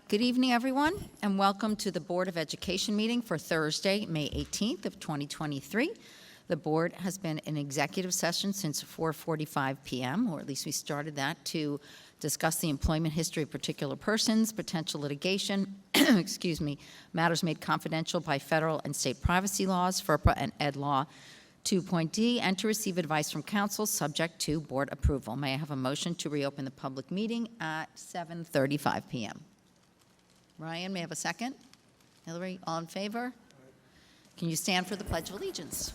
Good evening, everyone, and welcome to the Board of Education meeting for Thursday, May 18th of 2023. The board has been in executive session since 4:45 p.m., or at least we started that, to discuss the employment history of particular persons, potential litigation, matters made confidential by federal and state privacy laws, FERPA and Ed Law 2.D, and to receive advice from counsel subject to board approval. May I have a motion to reopen the public meeting at 7:35 p.m.? Ryan, may I have a second? Hillary, all in favor? Can you stand for the Pledge of Allegiance?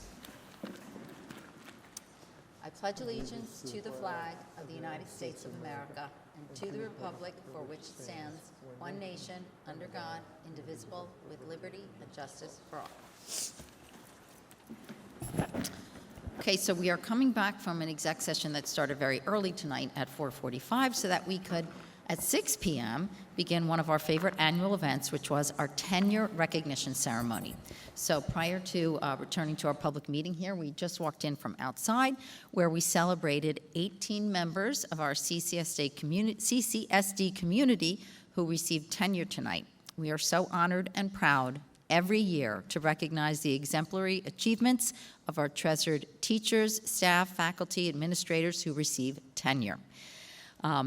I pledge allegiance to the flag of the United States of America and to the republic for which it stands, one nation, under God, indivisible, with liberty and justice for all. Okay, so we are coming back from an exec session that started very early tonight at 4:45 so that we could, at 6 p.m., begin one of our favorite annual events, which was our tenure recognition ceremony. So prior to returning to our public meeting here, we just walked in from outside where we celebrated 18 members of our CCSD community who received tenure tonight. We are so honored and proud every year to recognize the exemplary achievements of our treasured teachers, staff, faculty, administrators who receive tenure.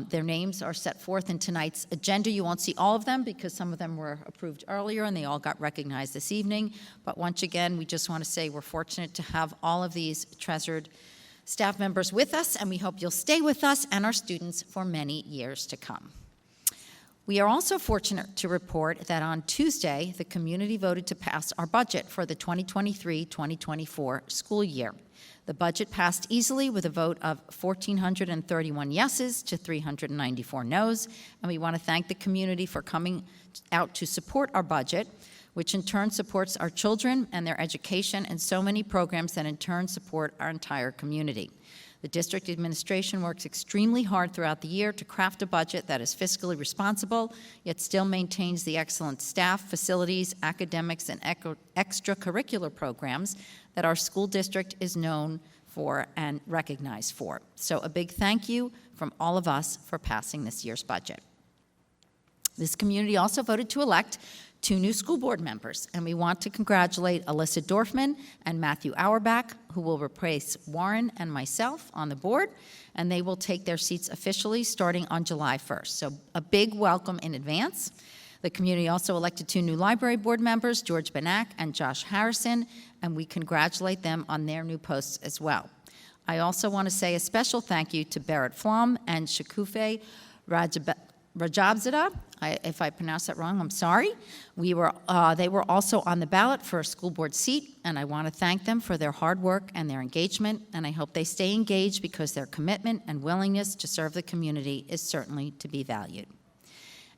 Their names are set forth in tonight's agenda. You won't see all of them because some of them were approved earlier and they all got recognized this evening. But once again, we just want to say we're fortunate to have all of these treasured staff members with us, and we hope you'll stay with us and our students for many years to come. We are also fortunate to report that on Tuesday, the community voted to pass our budget for the 2023-2024 school year. The budget passed easily with a vote of 1,431 yeses to 394 noes, and we want to thank the community for coming out to support our budget, which in turn supports our children and their education and so many programs that in turn support our entire community. The district administration works extremely hard throughout the year to craft a budget that is fiscally responsible, yet still maintains the excellent staff, facilities, academics, and extracurricular programs that our school district is known for and recognized for. So a big thank you from all of us for passing this year's budget. This community also voted to elect 2 new school board members, and we want to congratulate Alyssa Dorfman and Matthew Auerbach, who will replace Warren and myself on the board, and they will take their seats officially starting on July 1st. So a big welcome in advance. The community also elected 2 new library board members, George Benak and Josh Harrison, and we congratulate them on their new posts as well. I also want to say a special thank you to Barrett Flom and Shakufe Rajabzada. If I pronounced that wrong, I'm sorry. They were also on the ballot for a school board seat, and I want to thank them for their hard work and their engagement, and I hope they stay engaged because their commitment and willingness to serve the community is certainly to be valued.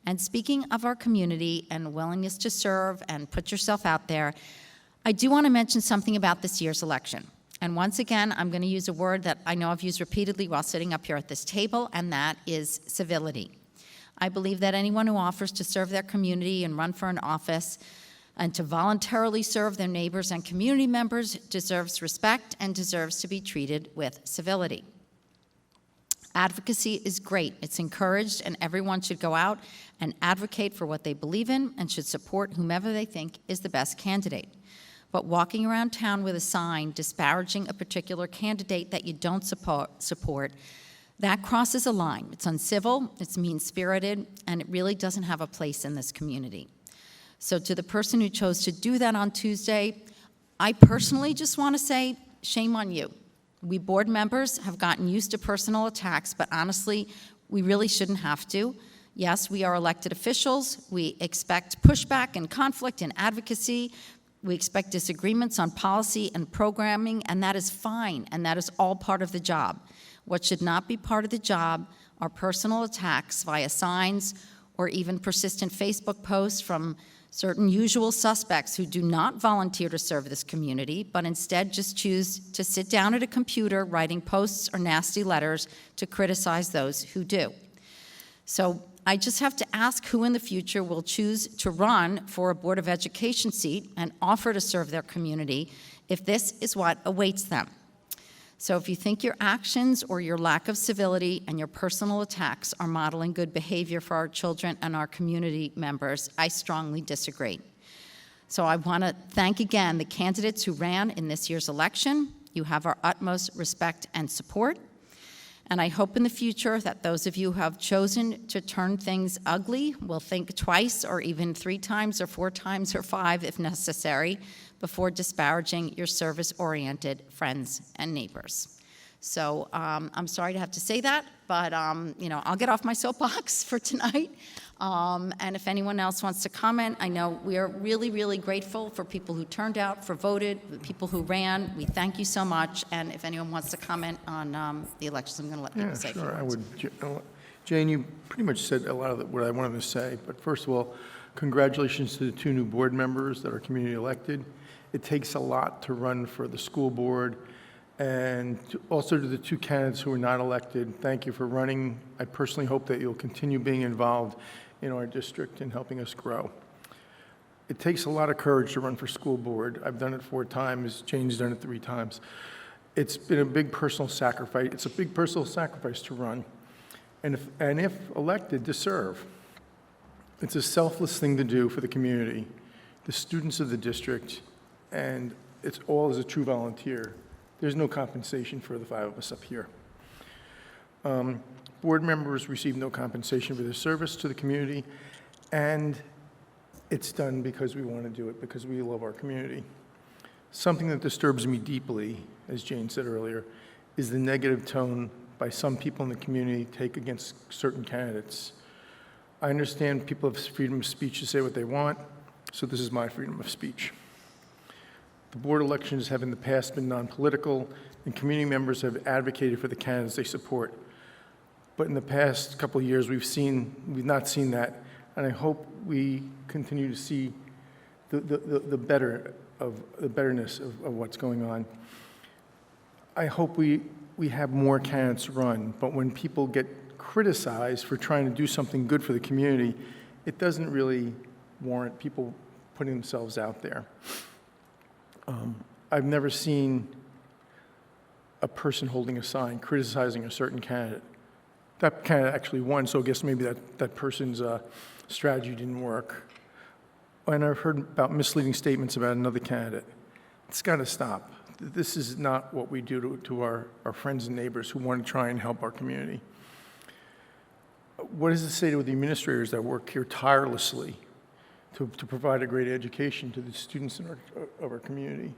And speaking of our community and willingness to serve and put yourself out there, I do want to mention something about this year's election. And once again, I'm going to use a word that I know I've used repeatedly while sitting up here at this table, and that is civility. I believe that anyone who offers to serve their community and run for an office and to voluntarily serve their neighbors and community members deserves respect and deserves to be treated with civility. Advocacy is great. It's encouraged, and everyone should go out and advocate for what they believe in and should support whomever they think is the best candidate. But walking around town with a sign disparaging a particular candidate that you don't support, that crosses a line. It's uncivil, it's mean-spirited, and it really doesn't have a place in this community. So to the person who chose to do that on Tuesday, I personally just want to say, shame on you. We board members have gotten used to personal attacks, but honestly, we really shouldn't have to. Yes, we are elected officials. We expect pushback and conflict and advocacy. We expect disagreements on policy and programming, and that is fine, and that is all part of the job. What should not be part of the job are personal attacks via signs or even persistent Facebook posts from certain usual suspects who do not volunteer to serve this community, but instead just choose to sit down at a computer writing posts or nasty letters to criticize those who do. So I just have to ask who in the future will choose to run for a Board of Education seat and offer to serve their community if this is what awaits them. So if you think your actions or your lack of civility and your personal attacks are modeling good behavior for our children and our community members, I strongly disagree. So I want to thank again the candidates who ran in this year's election. You have our utmost respect and support. And I hope in the future that those of you who have chosen to turn things ugly will think twice or even 3 times or 4 times or 5 if necessary before disparaging your service-oriented friends and neighbors. So I'm sorry to have to say that, but I'll get off my soapbox for tonight. And if anyone else wants to comment, I know we are really, really grateful for people who turned out, for voted, the people who ran. We thank you so much. And if anyone wants to comment on the elections, I'm going to let people say a few words. I would. Jane, you pretty much said a lot of what I wanted to say. But first of all, congratulations to the 2 new board members that are community elected. It takes a lot to run for the school board. And also to the 2 candidates who were not elected, thank you for running. I personally hope that you'll continue being involved in our district and helping us grow. It takes a lot of courage to run for school board. I've done it 4 times. Jane's done it 3 times. It's been a big personal sacrifice. It's a big personal sacrifice to run. And if elected, to serve. It's a selfless thing to do for the community, the students of the district, and it's all as a true volunteer. There's no compensation for the 5 of us up here. Board members receive no compensation for their service to the community, and it's done because we want to do it, because we love our community. Something that disturbs me deeply, as Jane said earlier, is the negative tone by some people in the community take against certain candidates. I understand people have freedom of speech to say what they want, so this is my freedom of speech. The board elections have in the past been non-political, and community members have advocated for the candidates they support. But in the past couple of years, we've not seen that, and I hope we continue to see the betterness of what's going on. I hope we have more candidates run, but when people get criticized for trying to do something good for the community, it doesn't really warrant people putting themselves out there. I've never seen a person holding a sign criticizing a certain candidate. That candidate actually won, so I guess maybe that person's strategy didn't work. And I've heard about misleading statements about another candidate. It's got to stop. This is not what we do to our friends and neighbors who want to try and help our community. What does it say to the administrators that work here tirelessly to provide a great education to the students of our community?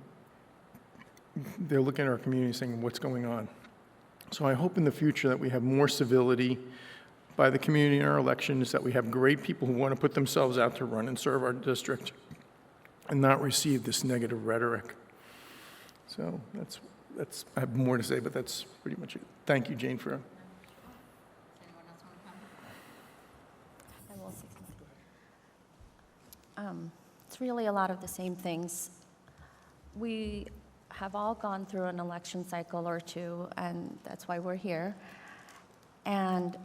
They're looking at our community saying, what's going on? So I hope in the future that we have more civility by the community in our elections, that we have great people who want to put themselves out to run and serve our district and not receive this negative rhetoric. So that's I have more to say, but that's pretty much it. Thank you, Jane, for It's really a lot of the same things. We have all gone through an election cycle or 2, and that's why we're here. And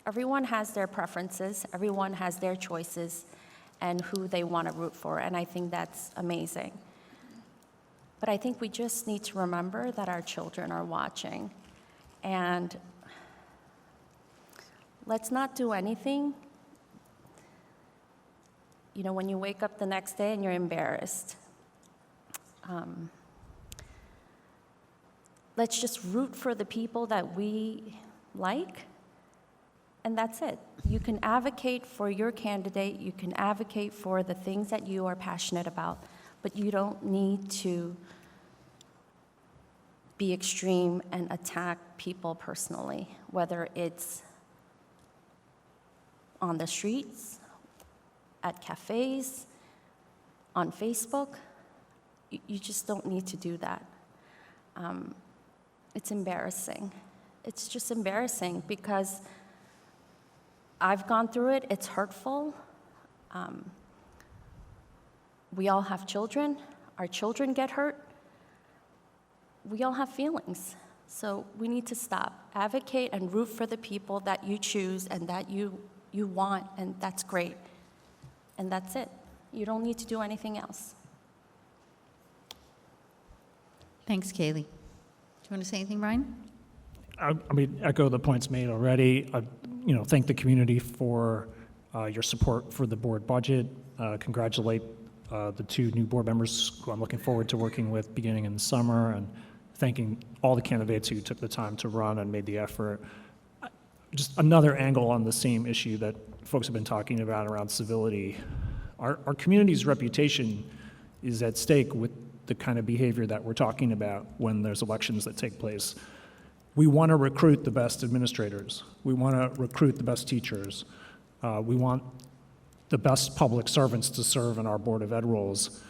everyone has their preferences, everyone has their choices, and who they want to root for, and I think that's amazing. But I think we just need to remember that our children are watching, and let's not do anything, when you wake up the next day and you're embarrassed. Let's just root for the people that we like, and that's it. You can advocate for your candidate, you can advocate for the things that you are passionate about, but you don't need to be extreme and attack people personally, whether it's on the streets, at cafes, on Facebook. You just don't need to do that. It's embarrassing. It's just embarrassing because I've gone through it. It's hurtful. We all have children. Our children get hurt. We all have feelings. So we need to stop. Advocate and root for the people that you choose and that you want, and that's great. And that's it. You don't need to do anything else. Thanks, Kaylee. Do you want to say anything, Ryan? I mean, echo the points made already. Thank the community for your support for the board budget. Congratulate the 2 new board members who I'm looking forward to working with beginning in the summer, and thanking all the candidates who took the time to run and made the effort. Just another angle on the same issue that folks have been talking about around civility. Our community's reputation is at stake with the kind of behavior that we're talking about when there's elections that take place. We want to recruit the best administrators. We want to recruit the best teachers. We want the best public servants to serve in our Board of Ed roles.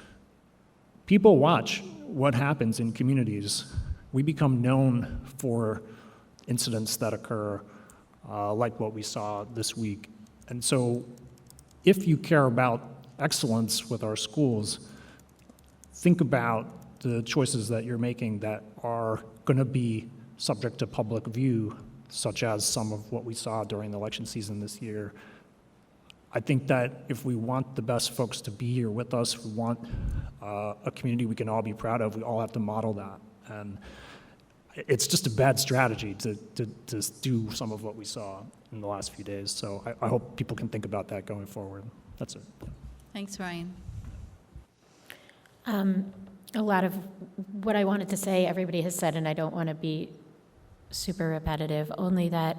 People watch what happens in communities. We become known for incidents that occur, like what we saw this week. And so if you care about excellence with our schools, think about the choices that you're making that are going to be subject to public view, such as some of what we saw during the election season this year. I think that if we want the best folks to be here with us, we want a community we can all be proud of, we all have to model that. And it's just a bad strategy to do some of what we saw in the last few days. So I hope people can think about that going forward. That's it. Thanks, Ryan. A lot of what I wanted to say, everybody has said, and I don't want to be super repetitive, only that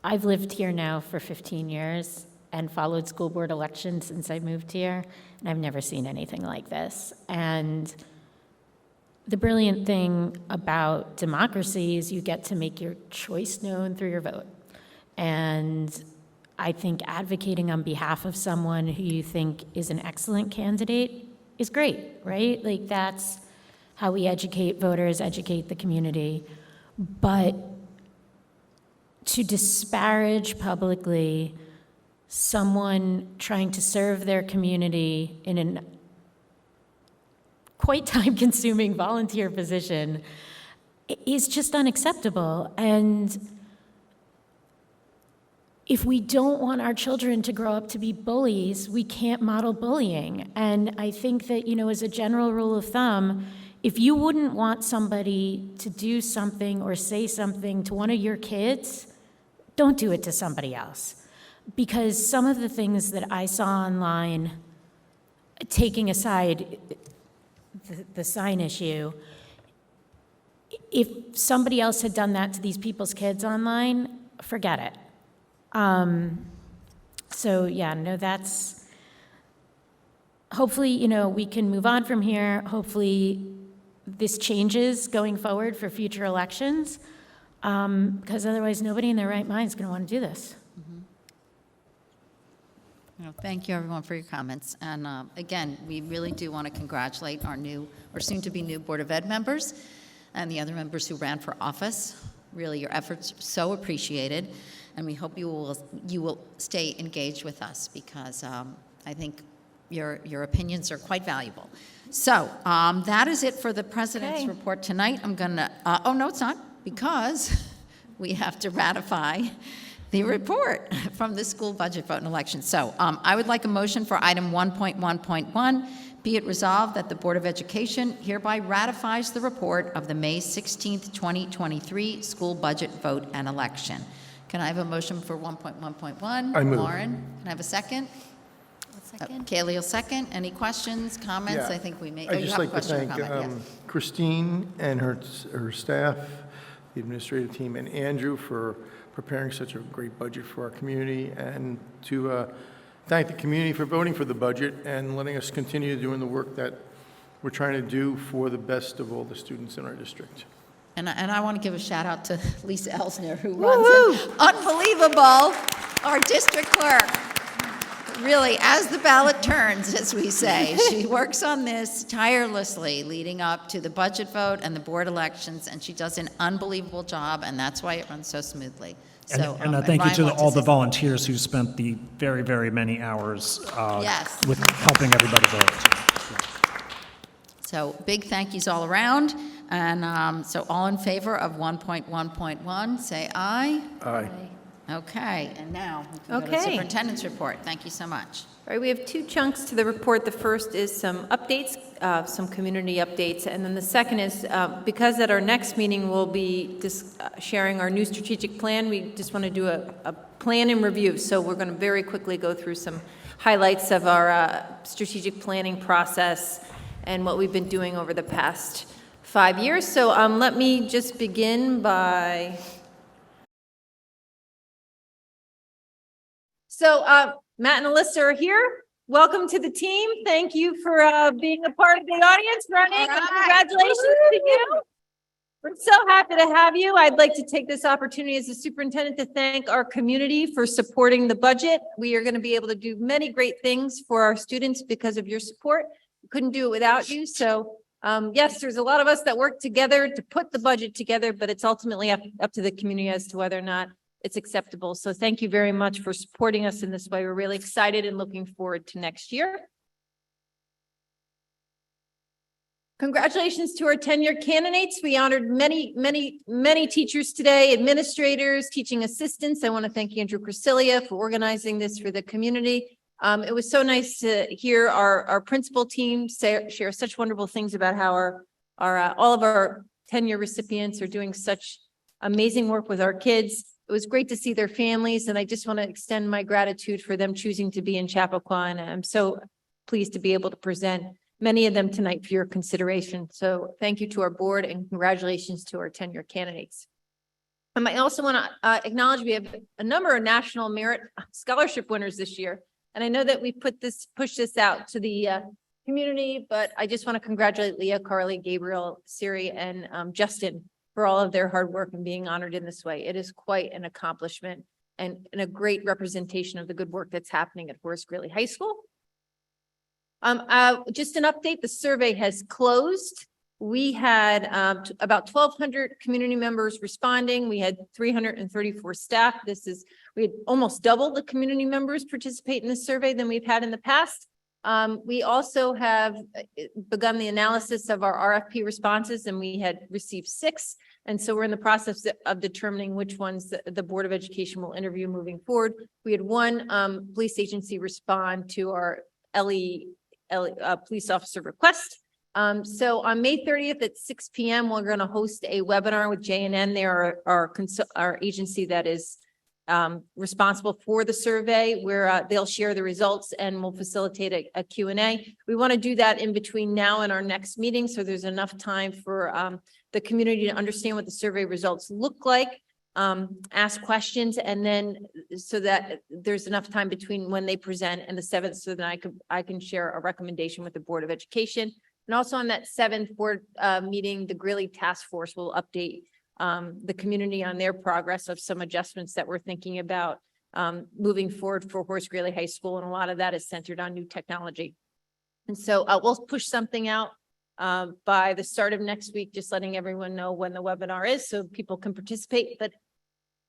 I've lived here now for 15 years and followed school board elections since I moved here, and I've never seen anything like this. And the brilliant thing about democracy is you get to make your choice known through your vote. And I think advocating on behalf of someone who you think is an excellent candidate is great, right? Like, that's how we educate voters, educate the community. But to disparage publicly someone trying to serve their community in an quite time-consuming volunteer position is just unacceptable. And if we don't want our children to grow up to be bullies, we can't model bullying. And I think that, as a general rule of thumb, if you wouldn't want somebody to do something or say something to one of your kids, don't do it to somebody else. Because some of the things that I saw online, taking aside the sign issue, if somebody else had done that to these people's kids online, forget it. That's, hopefully, we can move on from here. Hopefully this changes going forward for future elections, because otherwise nobody in their right mind is going to want to do this. Thank you, everyone, for your comments. And again, we really do want to congratulate our new, or soon-to-be new Board of Ed members and the other members who ran for office. Really, your efforts are so appreciated, and we hope you will stay engaged with us, because I think your opinions are quite valuable. So that is it for the President's Okay. report tonight. I'm going to, oh, no, it's not, because we have to ratify the report from the school budget vote and election. So I would like a motion for item 1.1.1. Be it resolved that the Board of Education hereby ratifies the report of the May 16th, 2023 school budget vote and election. Can I have a motion for 1.1.1? I move. Lauren, can I have a second? Kaylee will second. Any questions, comments? Yeah. I think we may. I'd you just have a like to question or thank comment, Christine and her staff, the administrative team, and Andrew for preparing such a great budget for our community, and to thank the community for voting for the budget and letting us continue doing the work that we're trying to do for the best of all the students in our district. And I want to give a shout out to Lisa Elsner, who runs it. Unbelievable, our district clerk. Really, as the ballot turns, as we say, she works on this tirelessly leading up to the budget vote and the board elections, and she does an unbelievable job, and that's why it runs so smoothly. So, And thank you Ryan to wants all the say- volunteers who spent the very, very many hours Yes. with helping everybody vote. So big thank yous all around. And so all in favor of 1.1.1, say aye. Aye. Okay, and now we can go to Okay. Superintendent's report. Thank you so much. All right, we have two chunks to the report. The first is some updates, some community updates, and then the second is, because at our next meeting we'll be sharing our new strategic plan, we just want to do a plan and review. So we're going to very quickly go through some highlights of our strategic planning process and what we've been doing over the past 5 years. So let me just begin by... So Matt and Alyssa are here. Welcome to the team. Thank you for being a part of the audience running. And congratulations to you. We're so happy to have you. I'd like to take this opportunity as the superintendent to thank our community for supporting the budget. We are going to be able to do many great things for our students because of your support. We couldn't do it without you. So yes, there's a lot of us that work together to put the budget together, but it's ultimately up to the community as to whether or not it's acceptable. So thank you very much for supporting us in this way. We're really excited and looking forward to next year. Congratulations to our tenure candidates. We honored many teachers today, administrators, teaching assistants. I want to thank Andrew Crasilia for organizing this for the community. It was so nice to hear our principal team share such wonderful things about how all of our tenure recipients are doing such amazing work with our kids. It was great to see their families, and I just want to extend my gratitude for them choosing to be in Chappaqua, and I'm so pleased to be able to present many of them tonight for your consideration. So thank you to our board and congratulations to our tenure candidates. I also want to acknowledge we have a number of National Merit Scholarship winners this year, and I know that we pushed this out to the community, but I just want to congratulate Leah, Carly, Gabriel, Siri, and Justin for all of their hard work and being honored in this way. It is quite an accomplishment and a great representation of the good work that's happening at Horace Greeley High School. Just an update, the survey has closed. We had about 1,200 community members responding. We had 334 staff. We had almost double the community members participate in this survey than we've had in the past. We also have begun the analysis of our RFP responses, and we had received 6. And so we're in the process of determining which ones the Board of Education will interview moving forward. We had one police agency respond to our police officer request. So on May 30th at 6 p.m., we're going to host a webinar with JNN. They are our agency that is responsible for the survey, where they'll share the results and we'll facilitate a Q&A. We want to do that in between now and our next meeting, so there's enough time for the community to understand what the survey results look like, ask questions, and then so that there's enough time between when they present and the 7th, so that I can share a recommendation with the Board of Education. And also on that 7th board meeting, the Greeley Task Force will update the community on their progress of some adjustments that we're thinking about moving forward for Horace Greeley High School. And a lot of that is centered on new technology. And so we'll push something out by the start of next week, just letting everyone know when the webinar is so people can participate. But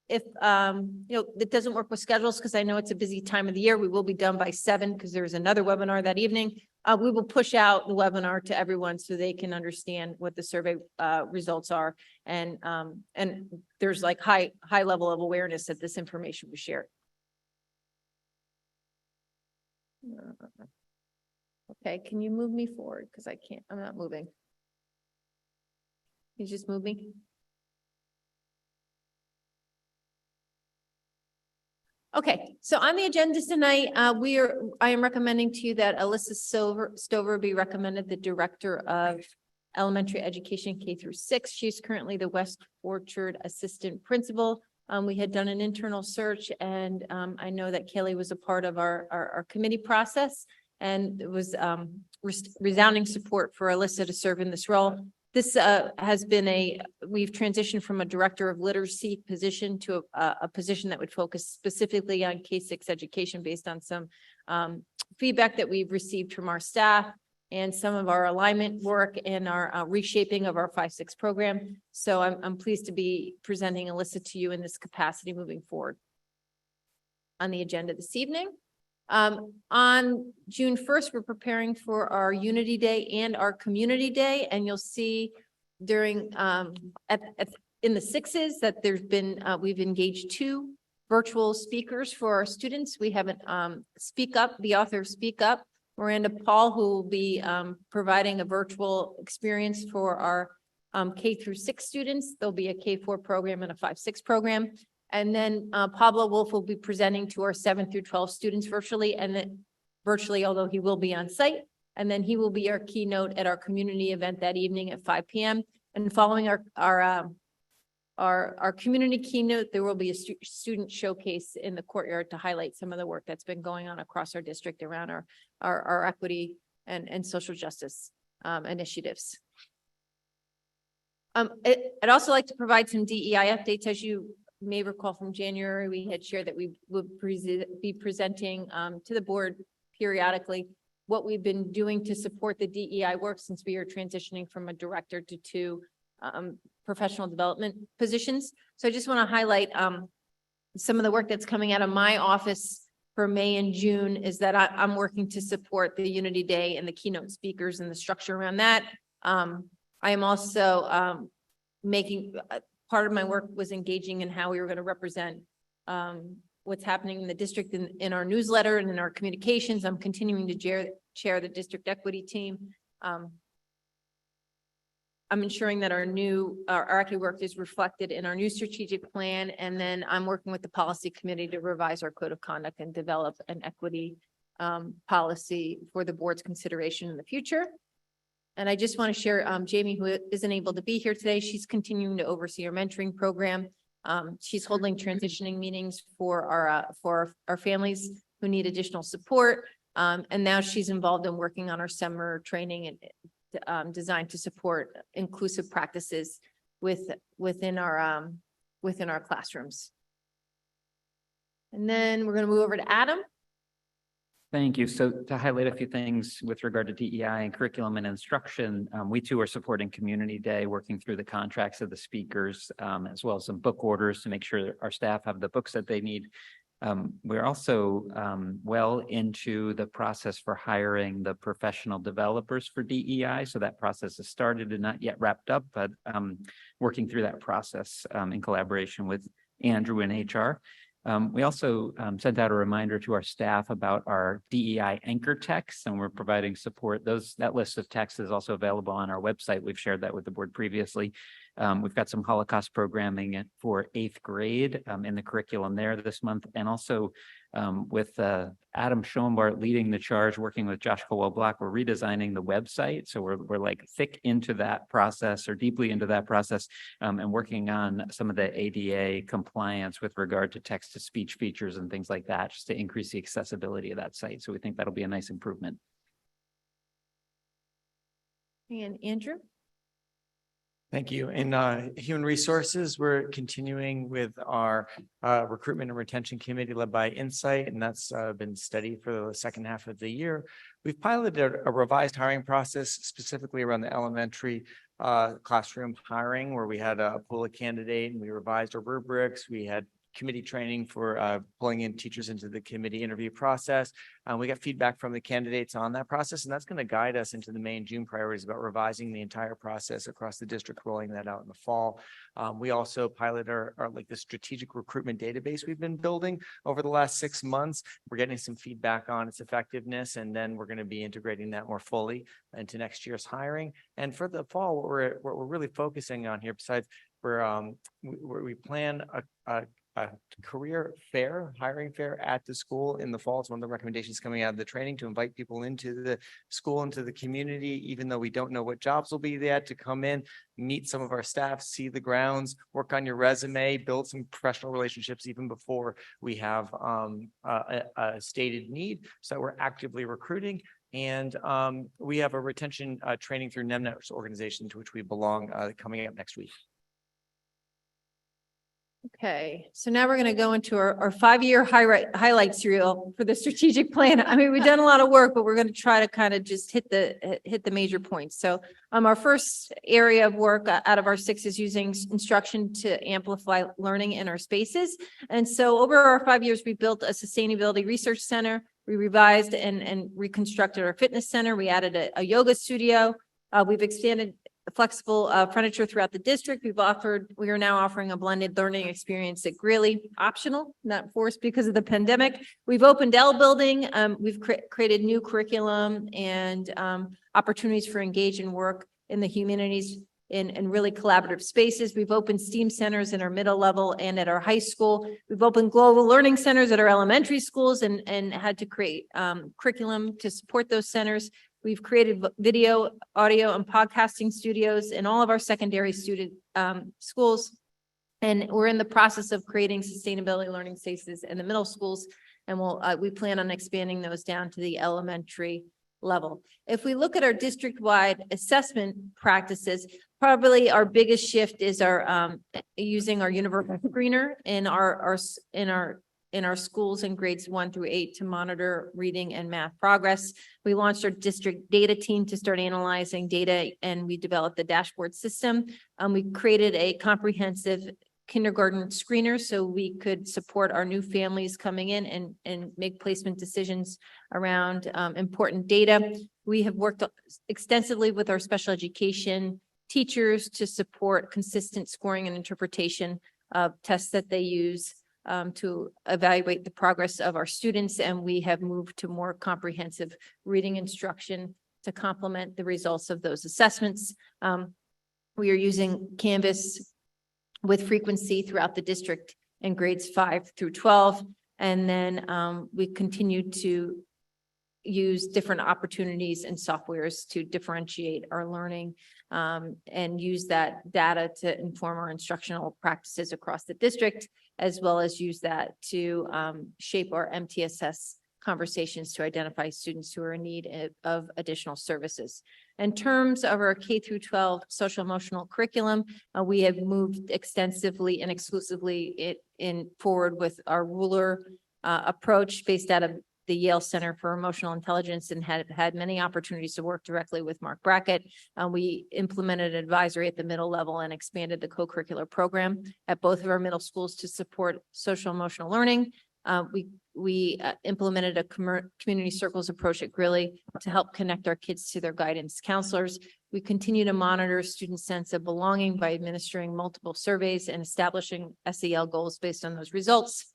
if it doesn't work with schedules, because I know it's a busy time of the year, we will be done by 7 because there's another webinar that evening. We will push out the webinar to everyone so they can understand what the survey results are. And there's like high level of awareness that this information was shared. Okay, can you move me forward? Because I'm not moving. You just move me. Okay, so on the agenda tonight, I am recommending to you that Alyssa Stover be recommended the Director of Elementary Education K-6. She's currently the West Orchard Assistant Principal. We had done an internal search, and I know that Kaylee was a part of our committee process, and it was resounding support for Alyssa to serve in this role. This has been we've transitioned from a director of literacy position to a position that would focus specifically on K-6 education based on some feedback that we've received from our staff and some of our alignment work and our reshaping of our 5-6 program. So I'm pleased to be presenting Alyssa to you in this capacity moving forward. On the agenda this evening, on June 1st, we're preparing for our Unity Day and our Community Day, and you'll see during in the 6s that there's been we've engaged 2 virtual speakers for our students. We have an Speak Up, the author of Speak Up, Miranda Paul, who will be providing a virtual experience for our K through 6 students. There'll be a K-4 program and a 5-6 program. And then Pablo Wolf will be presenting to our 7 through 12 students virtually, and then virtually, although he will be on site. And then he will be our keynote at our community event that evening at 5 p.m. And following our community keynote, there will be a student showcase in the courtyard to highlight some of the work that's been going on across our district around our equity and social justice initiatives. I'd also like to provide some DEI updates. As you may recall from January, we had shared that we would be presenting to the board periodically what we've been doing to support the DEI work since we are transitioning from a director to 2 professional development positions. So I just want to highlight some of the work that's coming out of my office for May and June is that I'm working to support the Unity Day and the keynote speakers and the structure around that. I am also making part of my work was engaging in how we were going to represent what's happening in the district in our newsletter and in our communications. I'm continuing to chair the district equity team. I'm ensuring that our equity work is reflected in our new strategic plan. And then I'm working with the policy committee to revise our code of conduct and develop an equity policy for the board's consideration in the future. And I just want to share Jamie, who isn't able to be here today. She's continuing to oversee our mentoring program. She's holding transitioning meetings for our families who need additional support. And now she's involved in working on our summer training and designed to support inclusive practices within our classrooms. And then we're going to move over to Adam. Thank you. So to highlight a few things with regard to DEI and curriculum and instruction, we too are supporting Community Day, working through the contracts of the speakers, as well as some book orders to make sure that our staff have the books that they need. We're also well into the process for hiring the professional developers for DEI. So that process has started and not yet wrapped up, but working through that process in collaboration with Andrew and HR. We also sent out a reminder to our staff about our DEI anchor texts, and we're providing support. That list of texts is also available on our website. We've shared that with the board previously. We've got some Holocaust programming for 8th grade in the curriculum there this month, and also with Adam Schoenbart leading the charge, working with Josh Colwell-Block, we're redesigning the website. So we're like thick into that process or deeply into that process and working on some of the ADA compliance with regard to text-to-speech features and things like that, just to increase the accessibility of that site. So we think that'll be a nice improvement. And Andrew? Thank you. In Human Resources, we're continuing with our Recruitment and Retention Committee led by Insight, and that's been steady for the second half of the year. We've piloted a revised hiring process specifically around the elementary classroom hiring, where we had a pool of candidate and we revised our rubrics. We had committee training for pulling in teachers into the committee interview process. We got feedback from the candidates on that process, and that's going to guide us into the May and June priorities about revising the entire process across the district, rolling that out in the fall. We also piloted our the strategic recruitment database we've been building over the last 6 months. We're getting some feedback on its effectiveness, and then we're going to be integrating that more fully into next year's hiring. And for the fall, what we're really focusing on here, besides we plan a career fair, hiring fair at the school in the fall. It's one of the recommendations coming out of the training to invite people into the school, into the community, even though we don't know what jobs will be there, to come in, meet some of our staff, see the grounds, work on your resume, build some professional relationships even before we have a stated need. So we're actively recruiting. And we have a retention training through NEMNET's organization to which we belong coming up next week. Okay, so now we're going to go into our 5-year highlights reel for the strategic plan. I mean, we've done a lot of work, but we're going to try to kind of just hit the major points. So our first area of work out of our 6 is using instruction to amplify learning in our spaces. And so over our 5 years, we built a sustainability research center. We revised and reconstructed our fitness center. We added a yoga studio. We've expanded flexible furniture throughout the district. We are now offering a blended learning experience at Greeley, optional, not forced because of the pandemic. We've opened L Building. We've created new curriculum and opportunities for engage and work in the humanities in really collaborative spaces. We've opened STEAM centers in our middle level and at our high school. We've opened global learning centers at our elementary schools and had to create curriculum to support those centers. We've created video, audio, and podcasting studios in all of our secondary student schools. And we're in the process of creating sustainability learning spaces in the middle schools. And we plan on expanding those down to the elementary level. If we look at our district-wide assessment practices, probably our biggest shift is our using our universal screener in our schools in grades 1 through 8 to monitor reading and math progress. We launched our district data team to start analyzing data, and we developed the dashboard system. We created a comprehensive kindergarten screener so we could support our new families coming in and make placement decisions around important data. We have worked extensively with our special education teachers to support consistent scoring and interpretation of tests that they use to evaluate the progress of our students. And we have moved to more comprehensive reading instruction to complement the results of those assessments. We are using Canvas with frequency throughout the district in grades 5 through 12. And then we continue to use different opportunities and softwares to differentiate our learning and use that data to inform our instructional practices across the district, as well as use that to shape our MTSS conversations to identify students who are in need of additional services. In terms of our K through 12 social emotional curriculum, we have moved extensively and exclusively forward with our ruler approach based out of the Yale Center for Emotional Intelligence and had many opportunities to work directly with Mark Brackett. We implemented advisory at the middle level and expanded the co-curricular program at both of our middle schools to support social emotional learning. We implemented a community circles approach at Greeley to help connect our kids to their guidance counselors. We continue to monitor student sense of belonging by administering multiple surveys and establishing SEL goals based on those results.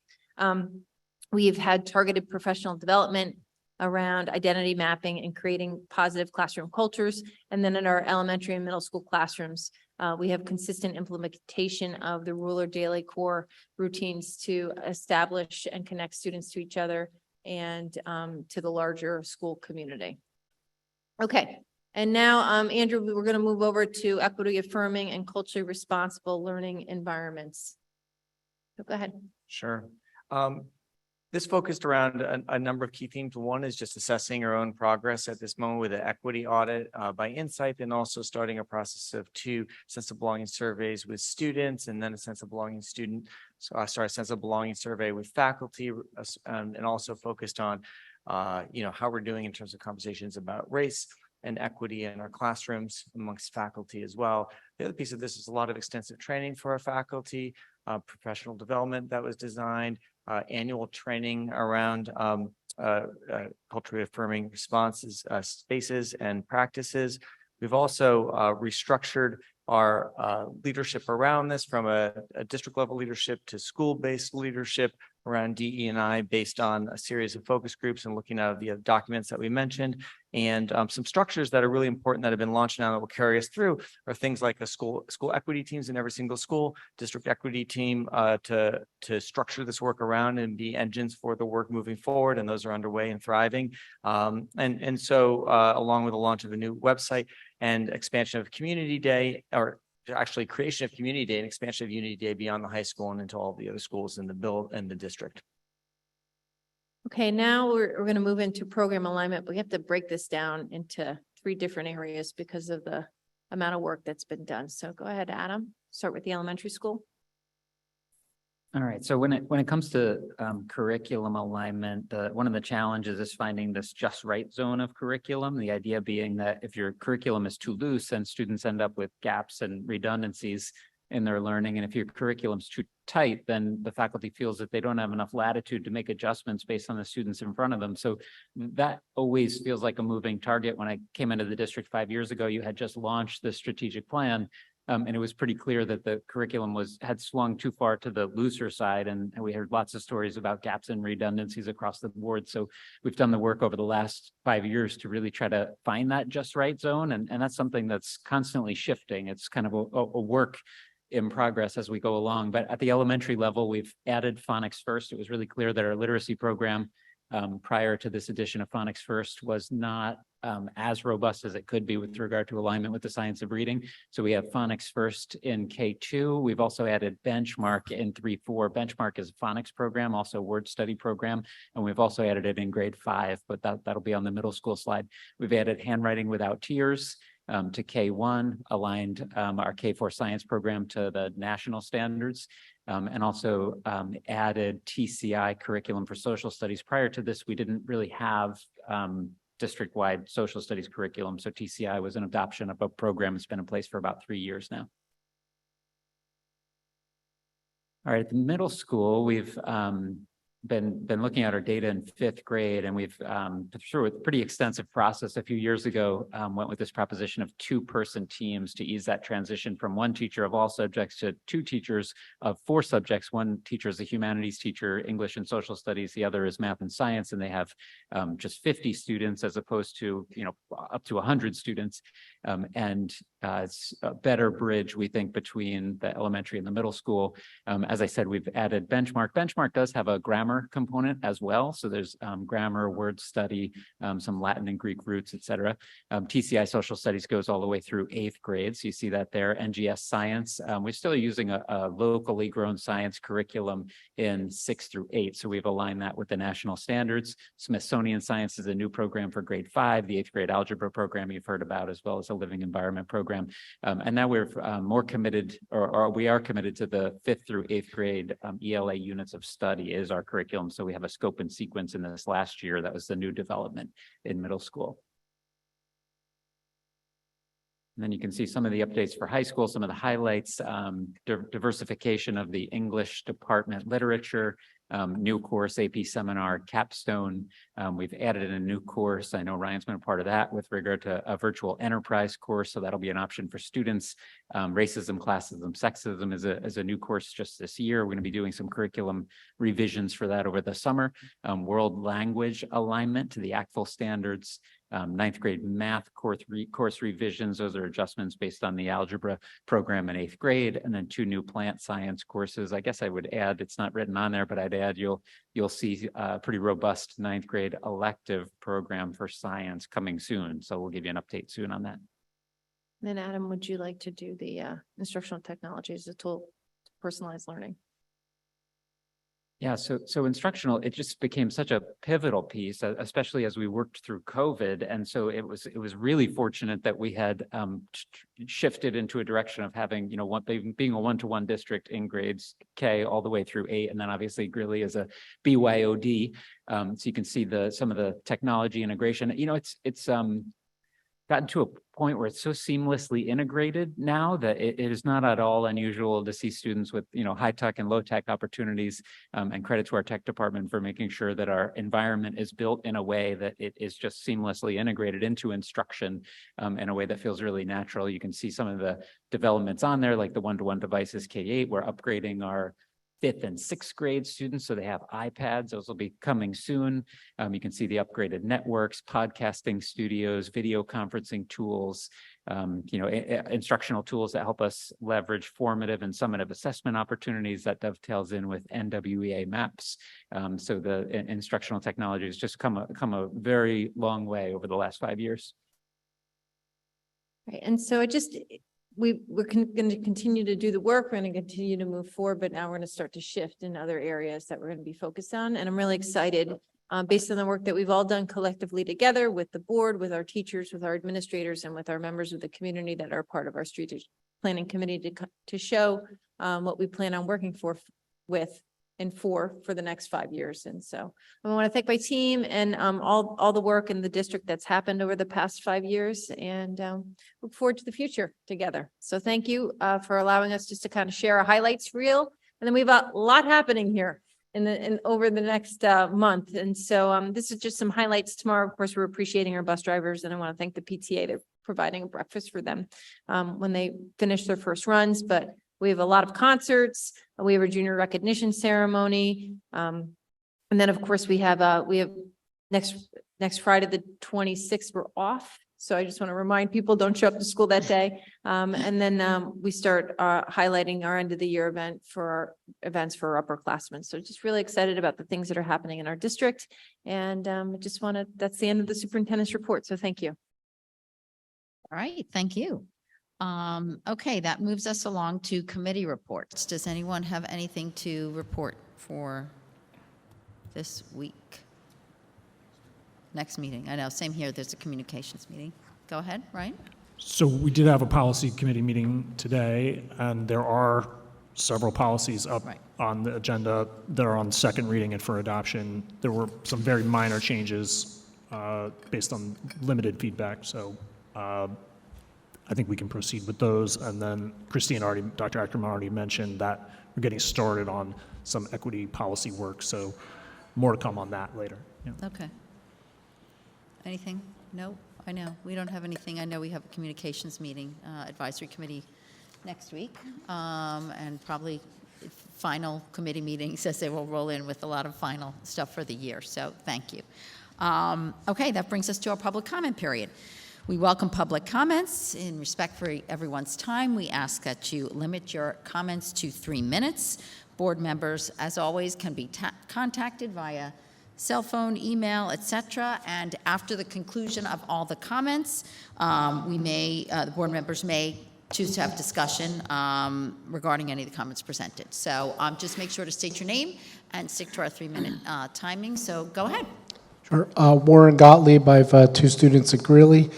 We've had targeted professional development around identity mapping and creating positive classroom cultures. And then in our elementary and middle school classrooms, we have consistent implementation of the ruler daily core routines to establish and connect students to each other and to the larger school community. Okay. And now, Andrew, we're going to move over to equity affirming and culturally responsible learning environments. So go ahead. Sure. This focused around a number of key themes. One is just assessing our own progress at this moment with an equity audit by Insight, and also starting a process of 2 sense of belonging surveys with students, and then a sense of belonging sense of belonging survey with faculty, and also focused on, how we're doing in terms of conversations about race and equity in our classrooms amongst faculty as well. The other piece of this is a lot of extensive training for our faculty, professional development that was designed, annual training around culturally affirming responses, spaces and practices. We've also restructured our leadership around this from a district level leadership to school-based leadership around DE&I based on a series of focus groups and looking at the documents that we mentioned. And some structures that are really important that have been launched now that will carry us through are things like a school equity teams in every single school, district equity team to structure this work around and be engines for the work moving forward. And those are underway and thriving. So along with the launch of a new website and expansion of Community Day, or actually creation of Community Day and expansion of Unity Day beyond the high school and into all the other schools in the build and the district. Okay, now we're going to move into program alignment. We have to break this down into 3 different areas because of the amount of work that's been done. So go ahead, Adam. Start with the elementary school. All right. So when it comes to curriculum alignment, one of the challenges is finding this just right zone of curriculum. The idea being that if your curriculum is too loose, then students end up with gaps and redundancies. in their learning. And if your curriculum's too tight, then the faculty feels that they don't have enough latitude to make adjustments based on the students in front of them. So that always feels like a moving target. When I came into the district 5 years ago, you had just launched the strategic plan. And it was pretty clear that the curriculum had swung too far to the looser side. And we heard lots of stories about gaps and redundancies across the board. So we've done the work over the last 5 years to really try to find that just right zone. And that's something that's constantly shifting. It's kind of a work in progress as we go along. But at the elementary level, we've added Phonics First. It was really clear that our literacy program prior to this edition of Phonics First was not as robust as it could be with regard to alignment with the science of reading. So we have Phonics First in K2. We've also added Benchmark in 3-4. Benchmark is a phonics program, also a word study program. And we've also added it in grade 5, but that'll be on the middle school slide. We've added Handwriting Without Tears to K1, aligned our K4 science program to the national standards. And also added TCI curriculum for social studies. Prior to this, we didn't really have district-wide social studies curriculum. So TCI was an adoption of a program that's been in place for about 3 years now. All right, at the middle school, we've been looking at our data in 5th grade, and we've through a pretty extensive process a few years ago, went with this proposition of 2-person teams to ease that transition from 1 teacher of all subjects to 2 teachers of 4 subjects. 1 teacher is a humanities teacher, English and social studies. The other is math and science, and they have just 50 students as opposed to, up to 100 students. It's a better bridge, we think, between the elementary and the middle school. As I said, we've added Benchmark. Benchmark does have a grammar component as well. So there's grammar, word study, some Latin and Greek roots, etc. TCI social studies goes all the way through 8th grade. So you see that there. NGS science, we're still using a locally grown science curriculum in 6 through 8. So we've aligned that with the national standards. Smithsonian science is a new program for grade 5, the 8th grade algebra program you've heard about, as well as a living environment program. And now we're more committed, or we are committed to the 5th through 8th grade ELA units of study is our curriculum. So we have a scope and sequence in this last year. That was the new development in middle school. And then you can see some of the updates for high school, some of the highlights, diversification of the English department literature, new course, AP seminar, capstone. We've added in a new course. I know Ryan's been a part of that with regard to a virtual enterprise course. So that'll be an option for students. Racism, classism, sexism is a new course just this year. We're going to be doing some curriculum revisions for that over the summer. World language alignment to the ACTFL standards. 9th grade math course revisions. Those are adjustments based on the algebra program in 8th grade, and then 2 new plant science courses. I guess I would add, it's not written on there, but I'd add you'll see a pretty robust 9th grade elective program for science coming soon. So we'll give you an update soon on that. Then Adam, would you like to do the instructional technology as a tool to personalize learning? Yeah, so instructional, it just became such a pivotal piece, especially as we worked through COVID. And so it was really fortunate that we had shifted into a direction of having, being a 1-to-1 district in grades K all the way through 8, and then obviously Greeley is a BYOD. So you can see some of the technology integration. It's gotten to a point where it's so seamlessly integrated now that it is not at all unusual to see students with, high tech and low tech opportunities, and credit to our tech department for making sure that our environment is built in a way that it is just seamlessly integrated into instruction in a way that feels really natural. You can see some of the developments on there, like the 1-to-1 devices K8. We're upgrading our 5th and 6th grade students, so they have iPads. Those will be coming soon. You can see the upgraded networks, podcasting studios, video conferencing tools, instructional tools that help us leverage formative and summative assessment opportunities that dovetails in with NWEA maps. So the instructional technology has just come a very long way over the last 5 years. Right, and so we're going to continue to do the work. We're going to continue to move forward, but now we're going to start to shift in other areas that we're going to be focused on. And I'm really excited based on the work that we've all done collectively together with the board, with our teachers, with our administrators, and with our members of the community that are part of our strategic planning committee to show what we plan on working with and for the next 5 years. And so I want to thank my team and all the work in the district that's happened over the past 5 years, and look forward to the future together. So thank you for allowing us just to kind of share a highlights reel. And then we have a lot happening here over the next month. And so this is just some highlights. Tomorrow, of course, we're appreciating our bus drivers, and I want to thank the PTA. They're providing a breakfast for them when they finish their first runs. But we have a lot of concerts. We have a junior recognition ceremony. And then, of course, we have next Friday, the 26th, we're off. So I just want to remind people, don't show up to school that day. And then we start highlighting our end of the year events for our upperclassmen. So just really excited about the things that are happening in our district. And that's the end of the superintendent's report. So thank you. All right, thank you. Okay, that moves us along to committee reports. Does anyone have anything to report for this week? Next meeting. I know, same here. There's a communications meeting. Go ahead, Ryan. So we did have a policy committee meeting today, and there are several policies up on the agenda that are on second reading and for adoption. There were some very minor changes based on limited feedback. So I think we can proceed with those. And then Dr. Ackerman already mentioned that we're getting started on some equity policy work. So more to come on that later. Yeah. Okay. Anything? No, I know. We don't have anything. I know we have a communications meeting, advisory committee next week, and probably final committee meetings as they will roll in with a lot of final stuff for the year. So thank you. Okay, that brings us to our public comment period. We welcome public comments. In respect for everyone's time, we ask that you limit your comments to 3 minutes. Board members, as always, can be contacted via cell phone, email, etc. And after the conclusion of all the comments, the board members may choose to have discussion regarding any of the comments presented. So just make sure to state your name and stick to our 3-minute timing. So go ahead. Sure. Warren Gottlieb. I have 2 students at Greeley.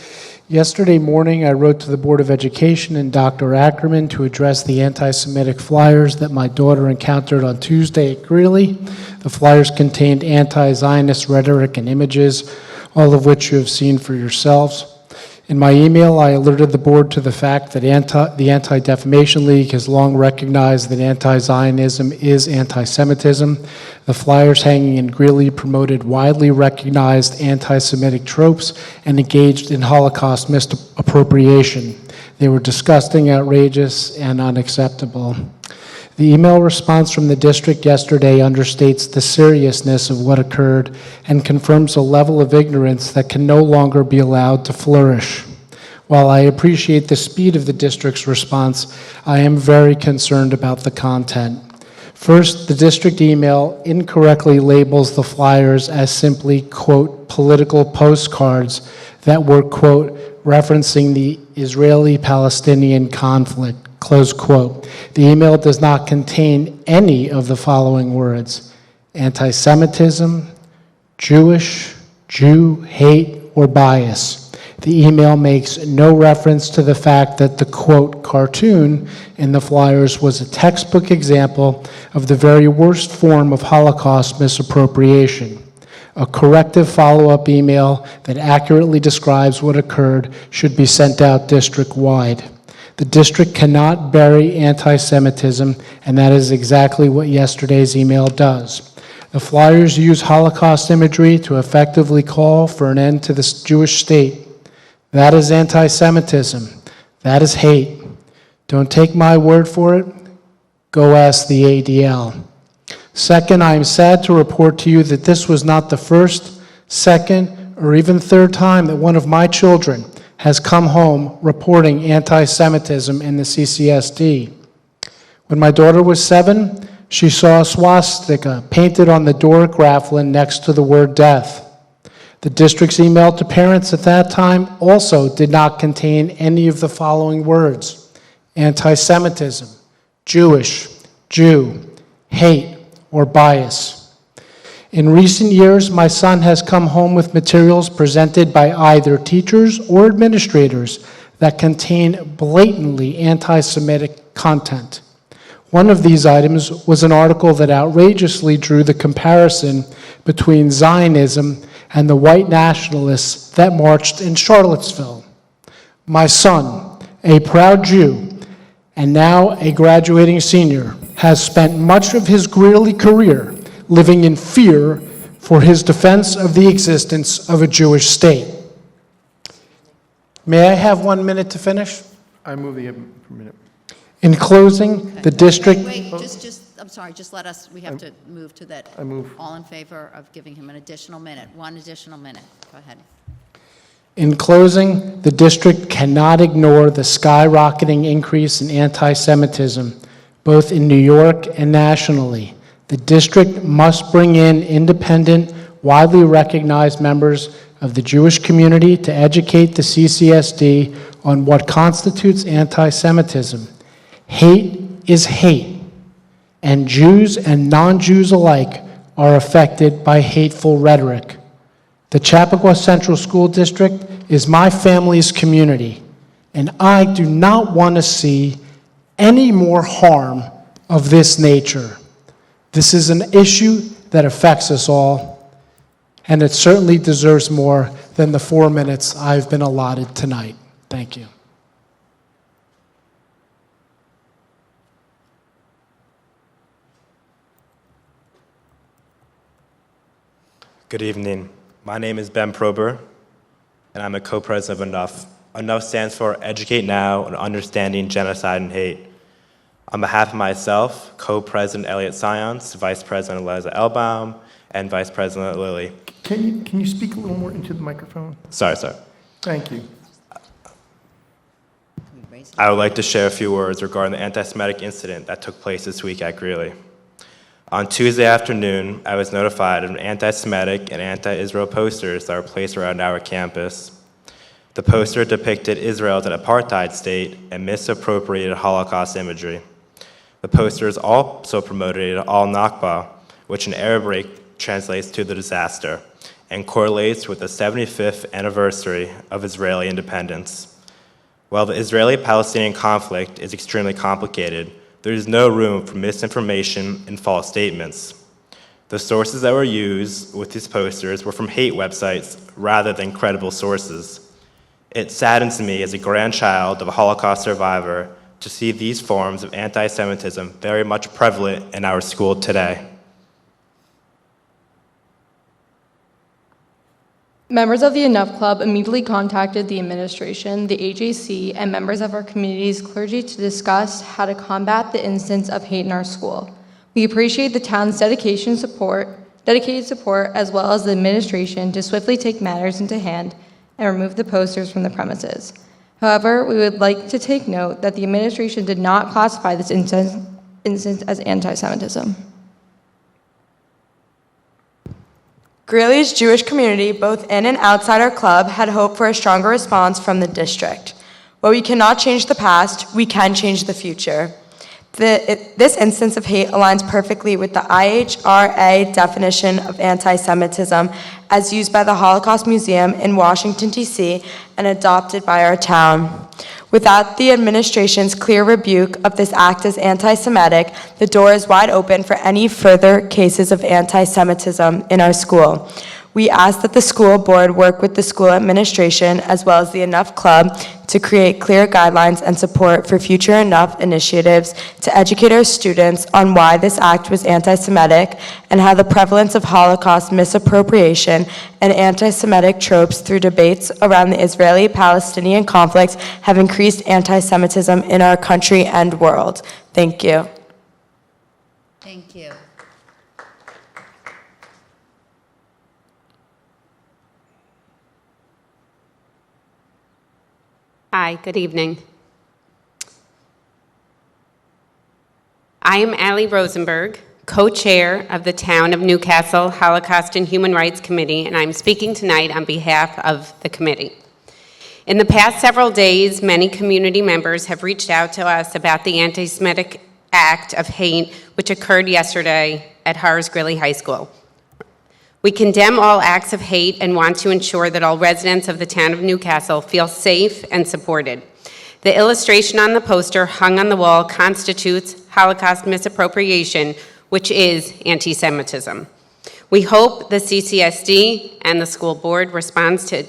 Yesterday morning, I wrote to the Board of Education and Dr. Ackerman to address the anti-Semitic flyers that my daughter encountered on Tuesday at Greeley. The flyers contained anti-Zionist rhetoric and images, all of which you have seen for yourselves. In my email, I alerted the board to the fact that the Anti-Defamation League has long recognized that anti-Zionism is anti-Semitism. The flyers hanging in Greeley promoted widely recognized anti-Semitic tropes and engaged in Holocaust misappropriation. They were disgusting, outrageous, and unacceptable. The email response from the district yesterday understates the seriousness of what occurred and confirms a level of ignorance that can no longer be allowed to flourish. While I appreciate the speed of the district's response, I am very concerned about the content. First, the district email incorrectly labels the flyers as simply, quote, political postcards that were, quote, referencing the Israeli-Palestinian conflict, close quote. The email does not contain any of the following words: anti-Semitism, Jewish, Jew, hate, or bias. The email makes no reference to the fact that the, quote, cartoon in the flyers was a textbook example of the very worst form of Holocaust misappropriation. A corrective follow-up email that accurately describes what occurred should be sent out district-wide. The district cannot bury anti-Semitism, and that is exactly what yesterday's email does. The flyers use Holocaust imagery to effectively call for an end to this Jewish state. That is anti-Semitism. That is hate. Don't take my word for it. Go ask the ADL. Second, I am sad to report to you that this was not the first, second, or even third time that one of my children has come home reporting anti-Semitism in the CCSD. When my daughter was 7, she saw a swastika painted on the Doric Grafflin next to the word death. The district's email to parents at that time also did not contain any of the following words: anti-Semitism, Jewish, Jew, hate, or bias. In recent years, my son has come home with materials presented by either teachers or administrators that contain blatantly anti-Semitic content. One of these items was an article that outrageously drew the comparison between Zionism and the white nationalists that marched in Charlottesville. My son, a proud Jew, and now a graduating senior, has spent much of his Greeley career living in fear for his defense of the existence of a Jewish state. May I have 1 minute to finish? I move the item per minute. In closing, the district... Wait, I'm sorry, just let us, we have to move to that. I move. All in favor of giving him an additional minute, 1 additional minute. Go ahead. In closing, the district cannot ignore the skyrocketing increase in anti-Semitism, both in New York and nationally. The district must bring in independent, widely recognized members of the Jewish community to educate the CCSD on what constitutes anti-Semitism. Hate is hate, and Jews and non-Jews alike are affected by hateful rhetoric. The Chappaqua Central School District is my family's community, and I do not want to see any more harm of this nature. This is an issue that affects us all, and it certainly deserves more than the 4 minutes I've been allotted tonight. Thank you. Good evening. My name is Ben Prober, and I'm a co-president of Enough. Enough stands for Educate Now and Understanding Genocide and Hate. On behalf of myself, co-president Elliot Sions, vice president Eliza Elbaum, and vice president Lily. Can you speak a little more into the microphone? Sorry. Thank you. I would like to share a few words regarding the anti-Semitic incident that took place this week at Greeley. On Tuesday afternoon, I was notified of anti-Semitic and anti-Israel posters that were placed around our campus. The poster depicted Israel as an apartheid state and misappropriated Holocaust imagery. The posters also promoted al-Nakba, which in Arabic translates to the disaster, and correlates with the 75th anniversary of Israeli independence. While the Israeli-Palestinian conflict is extremely complicated, there is no room for misinformation and false statements. The sources that were used with these posters were from hate websites rather than credible sources. It saddens me as a grandchild of a Holocaust survivor to see these forms of anti-Semitism very much prevalent in our school today. Members of the Enough Club immediately contacted the administration, the AJC, and members of our community's clergy to discuss how to combat the instance of hate in our school. We appreciate the town's dedicated support, as well as the administration to swiftly take matters into hand and remove the posters from the premises. However, we would like to take note that the administration did not classify this instance as anti-Semitism. Greeley's Jewish community, both in and outside our club, had hoped for a stronger response from the district. While we cannot change the past, we can change the future. This instance of hate aligns perfectly with the IHRA definition of anti-Semitism as used by the Holocaust Museum in Washington, D.C., and adopted by our town. Without the administration's clear rebuke of this act as anti-Semitic, the door is wide open for any further cases of anti-Semitism in our school. We ask that the school board work with the school administration as well as the Enough Club to create clear guidelines and support for future Enough initiatives to educate our students on why this act was anti-Semitic and how the prevalence of Holocaust misappropriation and anti-Semitic tropes through debates around the Israeli-Palestinian conflict have increased anti-Semitism in our country and world. Thank you. Thank you. Hi, good evening. I am Allie Rosenberg, co-chair of the Town of Newcastle Holocaust and Human Rights Committee, and I'm speaking tonight on behalf of the committee. In the past several days, many community members have reached out to us about the anti-Semitic act of hate which occurred yesterday at Horace Greeley High School. We condemn all acts of hate and want to ensure that all residents of the town of Newcastle feel safe and supported. The illustration on the poster hung on the wall constitutes Holocaust misappropriation, which is anti-Semitism. We hope the CCSD and the school board responds to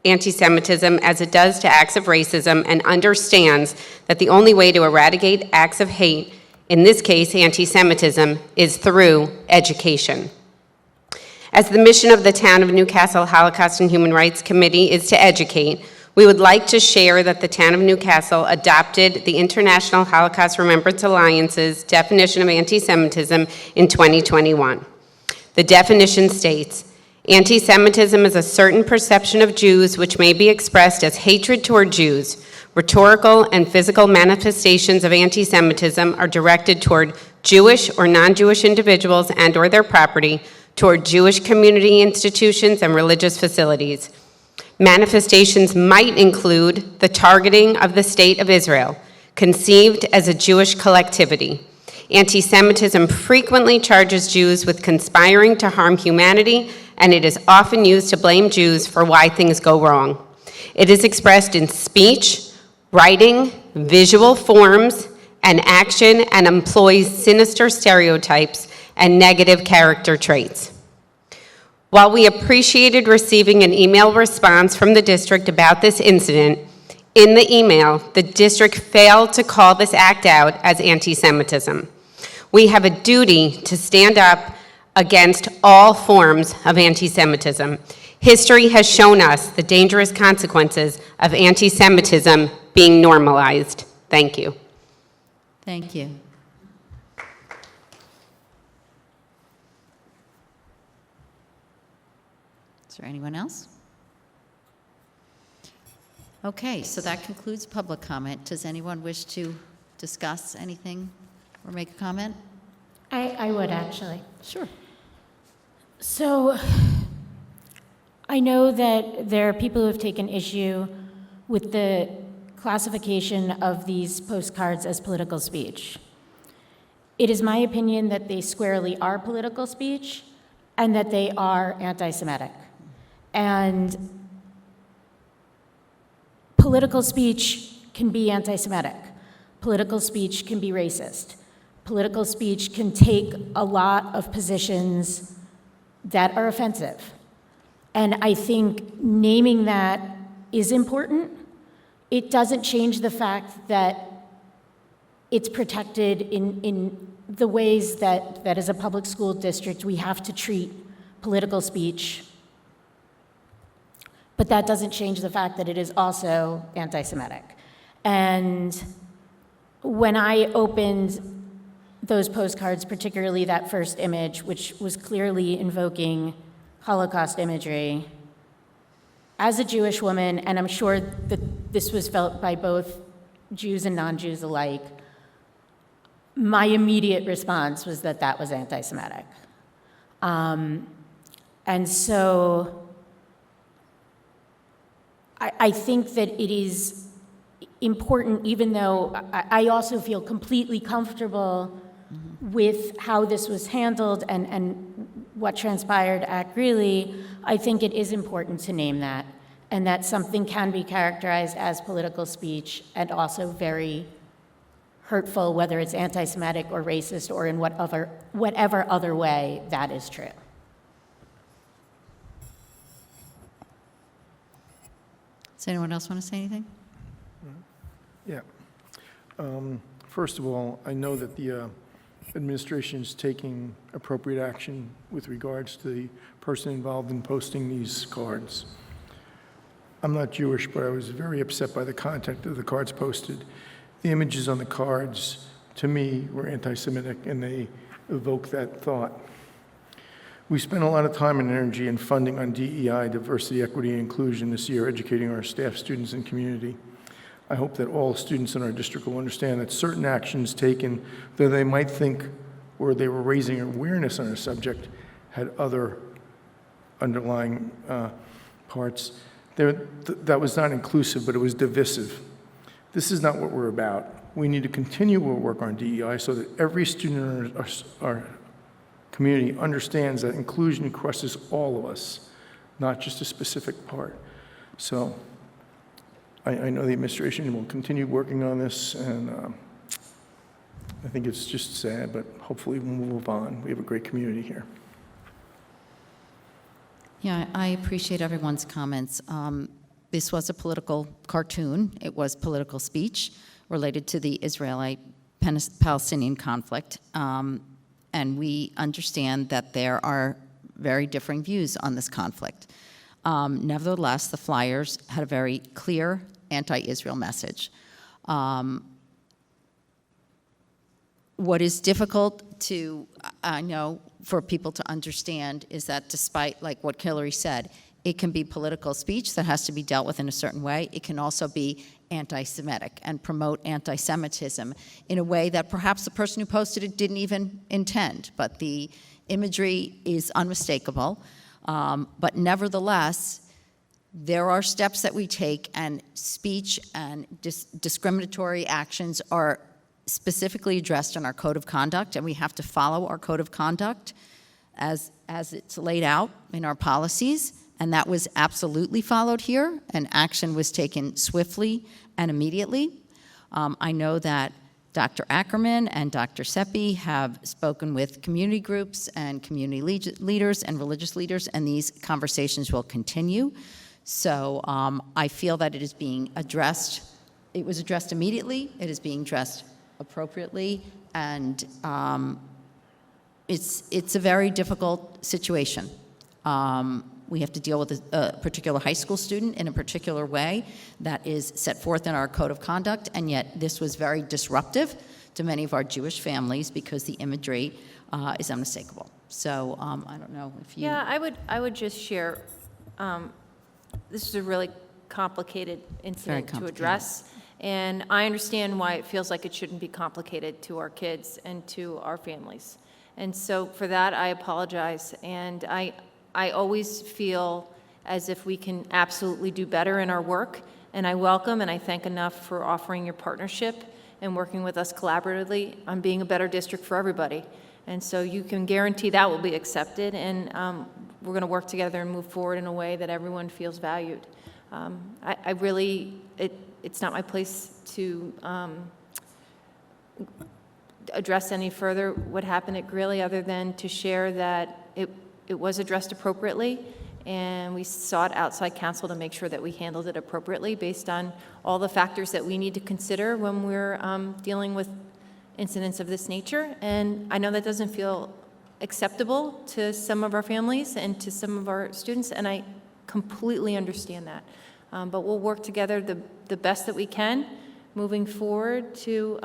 anti-Semitism as it does to acts of racism and understands that the only way to eradicate acts of hate, in this case anti-Semitism, is through education. As the mission of the Town of Newcastle Holocaust and Human Rights Committee is to educate, we would like to share that the Town of Newcastle adopted the International Holocaust Remembrance Alliance's definition of anti-Semitism in 2021. The definition states, anti-Semitism is a certain perception of Jews which may be expressed as hatred toward Jews. Rhetorical and physical manifestations of anti-Semitism are directed toward Jewish or non-Jewish individuals and or their property, toward Jewish community institutions and religious facilities. Manifestations might include the targeting of the State of Israel, conceived as a Jewish collectivity. Anti-Semitism frequently charges Jews with conspiring to harm humanity, and it is often used to blame Jews for why things go wrong. It is expressed in speech, writing, visual forms, and action, and employs sinister stereotypes and negative character traits. While we appreciated receiving an email response from the district about this incident, in the email, the district failed to call this act out as anti-Semitism. We have a duty to stand up against all forms of anti-Semitism. History has shown us the dangerous consequences of anti-Semitism being normalized. Thank you. Thank you. Is there anyone else? Okay, so that concludes public comment. Does anyone wish to discuss anything or make a comment? I would actually. Sure. So I know that there are people who have taken issue with the classification of these postcards as political speech. It is my opinion that they squarely are political speech and that they are anti-Semitic. And political speech can be anti-Semitic. Political speech can be racist. Political speech can take a lot of positions that are offensive. And I think naming that is important. It doesn't change the fact that it's protected in the ways that as a public school district we have to treat political speech. But that doesn't change the fact that it is also anti-Semitic. And when I opened those postcards, particularly that first image, which was clearly invoking Holocaust imagery, as a Jewish woman, and I'm sure that this was felt by both Jews and non-Jews alike, my immediate response was that that was anti-Semitic. And so I think that it is important, even though I also feel completely comfortable with how this was handled and what transpired at Greeley, I think it is important to name that, and that something can be characterized as political speech and also very hurtful, whether it's anti-Semitic or racist or in whatever other way that is true. Does anyone else want to say anything? Yeah. First of all, I know that the administration is taking appropriate action with regards to the person involved in posting these cards. I'm not Jewish, but I was very upset by the content of the cards posted. The images on the cards, to me, were anti-Semitic, and they evoke that thought. We spent a lot of time and energy and funding on DEI, diversity, equity, and inclusion this year, educating our staff, students, and community. I hope that all students in our district will understand that certain actions taken, though they might think or they were raising awareness on a subject, had other underlying parts. That was not inclusive, but it was divisive. This is not what we're about. We need to continue our work on DEI so that every student in our community understands that inclusion crosses all of us, not just a specific part. So I know the administration will continue working on this, and I think it's just sad, but hopefully we'll move on. We have a great community here. Yeah, I appreciate everyone's comments. This was a political cartoon. It was political speech related to the Israeli-Palestinian conflict. And we understand that there are very differing views on this conflict. Nevertheless, the flyers had a very clear anti-Israel message. What is difficult to, I know, for people to understand is that despite, like what Hillary said, it can be political speech that has to be dealt with in a certain way. It can also be anti-Semitic and promote anti-Semitism in a way that perhaps the person who posted it didn't even intend, but the imagery is unmistakable. But nevertheless, there are steps that we take, and speech and discriminatory actions are specifically addressed in our code of conduct, and we have to follow our code of conduct as it's laid out in our policies, and that was absolutely followed here, and action was taken swiftly and immediately. I know that Dr. Ackerman and Dr. Seppi have spoken with community groups and community leaders and religious leaders, and these conversations will continue. So I feel that it is being addressed. It was addressed immediately. It is being addressed appropriately, and it's a very difficult situation. We have to deal with a particular high school student in a particular way that is set forth in our code of conduct, and yet this was very disruptive to many of our Jewish families because the imagery is unmistakable. So I don't know if you... Yeah, I would just share, this is a really complicated incident to address, and I understand why it feels like it shouldn't be complicated to our kids and to our families. And so for that, I apologize, and I always feel as if we can absolutely do better in our work, and I welcome and I thank enough for offering your partnership and working with us collaboratively on being a better district for everybody. And so you can guarantee that will be accepted, and we're going to work together and move forward in a way that everyone feels valued. I really, it's not my place to address any further what happened at Greeley, other than to share that it was addressed appropriately, and we sought outside counsel to make sure that we handled it appropriately based on all the factors that we need to consider when we're dealing with incidents of this nature. And I know that doesn't feel acceptable to some of our families and to some of our students, and I completely understand that. But we'll work together the best that we can moving forward to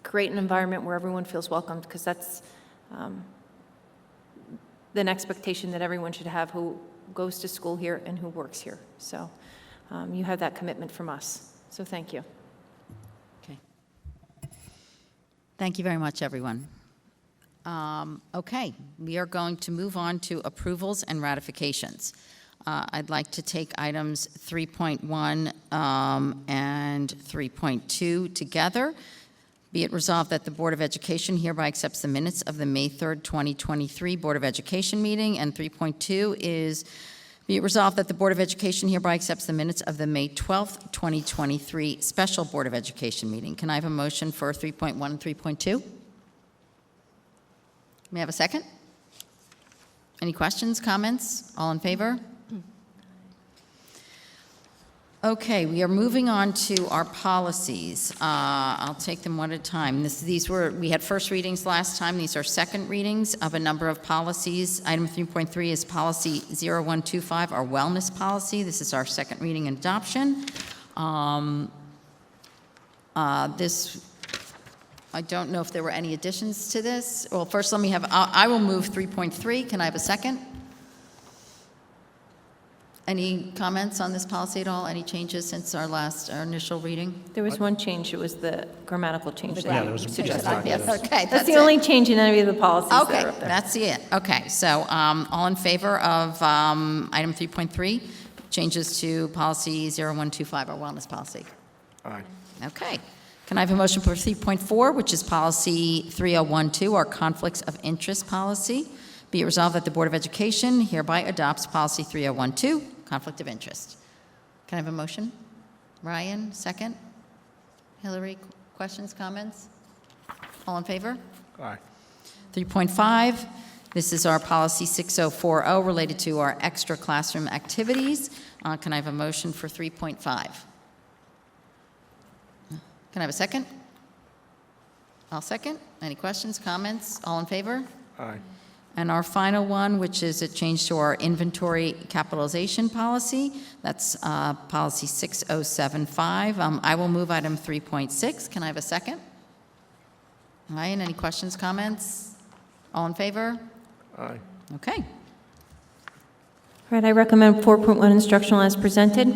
create an environment where everyone feels welcomed, because that's an expectation that everyone should have who goes to school here and who works here. So you have that commitment from us. So thank you. Okay. Thank you very much, everyone. Okay, we are going to move on to approvals and ratifications. I'd like to take items 3.1 and 3.2 together. Be it resolved that the Board of Education hereby accepts the minutes of the May 3rd, 2023 Board of Education meeting. And 3.2 is, be it resolved that the Board of Education hereby accepts the minutes of the May 12th, 2023 Special Board of Education meeting. Can I have a motion for 3.1 and 3.2? May I have a second? Any questions, comments? All in favor? Okay, we are moving on to our policies. I'll take them one at a time. We had first readings last time. These are second readings of a number of policies. Item 3.3 is policy 0125, our wellness policy. This is our second reading and adoption. I don't know if there were any additions to this. Well, first let me have, I will move 3.3. Can I have a second? Any comments on this policy at all? Any changes since our initial reading? There was one change. It was the grammatical change. Yeah, there was a suggested. Yes, okay. That's the only change in any of the policies that Okay, are up there. that's it. Okay, so all in favor of item 3.3, changes to policy 0125, our wellness policy? Aye. Okay. Can I have a motion for 3.4, which is policy 3012, our conflicts of interest policy? Be it resolved that the Board of Education hereby adopts policy 3012, conflict of interest. Can I have a motion? Ryan, second? Hillary, questions, comments? All in favor? Aye. 3.5, this is our policy 6040 related to our extra classroom activities. Can I have a motion for 3.5? Can I have a second? I'll second. Any questions, comments? All in favor? Aye. And our final one, which is a change to our inventory capitalization policy, that's policy 6075. I will move item 3.6. Can I have a second? Ryan, any questions, comments? All in favor? Aye. Okay. All right, I recommend 4.1 instructional as presented.